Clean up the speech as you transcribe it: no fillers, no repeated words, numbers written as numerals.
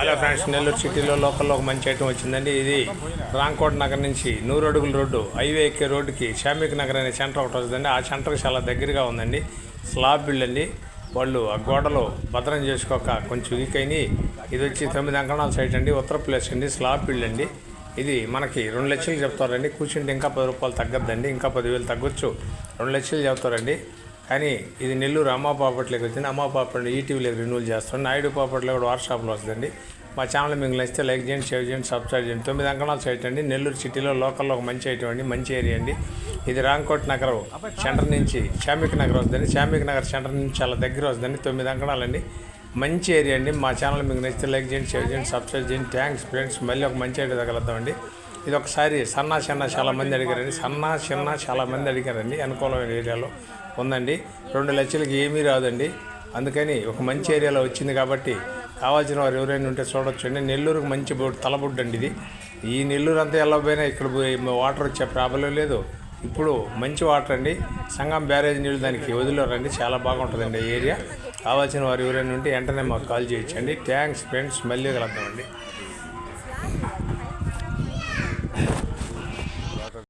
Hello friends, Nellore సిటీలో లోకల్లో ఒక మంచి ఐటమ్ వచ్చిందండి. ఇది రాంకోట్ నగర్ నుంచి 100 అడుగుల రోడ్డు హైవే ఎక్కే రోడ్డుకి షామిక్ నగర్ అనే సెంటర్ ఒకటి వస్తుందండి. ఆ సెంటర్కి చాలా దగ్గరగా ఉందండి. స్లాబ్ బిల్డ్ అండి. వాళ్ళు ఆ గోడలు భద్రం చేసుకోక కొంచెం వీక్ అయినాయి. ఇది వచ్చి 9 అంకణాల సైట్ అండి. ఉత్తరప్రదేశ్ అండి. స్లాబ్ బిల్డ్ అండి. ఇది మనకి 2 లక్షలు చెప్తారండి. కూర్చుంటే ఇంకా 10 రూపాయలు తగ్గద్దండి, ఇంకా 10,000 తగ్గొచ్చు. 2 లక్షలు చెప్తారండి. కానీ ఇది నెల్లూరు అమ్మ ప్రాపర్టీలోకి వచ్చింది. అమ్మ ప్రాపర్టీ ఈటీవీలోకి రెన్యూల్ చేస్తాం. నాయుడు ప్రాపర్టీలో కూడా వాట్సాప్లో వస్తుందండి. మా ఛానల్ మీకు నచ్చితే లైక్ చేయండి, షేర్ చేయండి, సబ్స్క్రైబ్ చేయండి. 9 అంకణాల సైట్ అండి. నెల్లూరు సిటీలో లోకల్లో ఒక మంచి ఐటమ్ అండి, మంచి ఏరియా అండి. ఇది రాంకోట్ నగర్ సెంటర్ నుంచి షామిక్ నగర్ వస్తుందండి. షామిక్ నగర్ సెంటర్ నుంచి చాలా దగ్గర వస్తుందండి. 9 అంకణాలండి. మంచి ఏరియా అండి. మా ఛానల్ మీకు నచ్చితే లైక్ చేయండి, షేర్ చేయండి, సబ్స్క్రైబ్ చేయండి. Thanks friends. మళ్ళీ ఒక మంచి ఐడియా తగలుద్దామండి. ఇది ఒకసారి సన్నా చిన్న చాలా మంది అడిగారండి. సన్నా చిన్న చాలా మంది అడిగారండి. అనుకూలమైన ఏరియాలో ఉందండి. 2 లక్షలకి ఏమీ రాదండి. అందుకని ఒక మంచి ఏరియాలో వచ్చింది కాబట్టి కావాల్సిన వారు ఎవరైనా ఉంటే చూడొచ్చు అండి. నెల్లూరుకు మంచి తలబుడ్డు అండి ఇది. ఈ నెల్లూరు అంతా వెళ్ళకపోయినా ఇక్కడ వాటర్ వచ్చే ప్రాబ్లం లేదు. ఇప్పుడు మంచి వాటర్ అండి. సంగం బ్యారేజ్ నీళ్ళు దానికి వదిలేరండి. చాలా బాగుంటుందండి ఈ ఏరియా. కావాల్సిన వారు ఎవరైనా ఉంటే వెంటనే మాకు కాల్ చేయొచ్చండి. Thanks friends. మళ్ళీ కలుద్దామండి.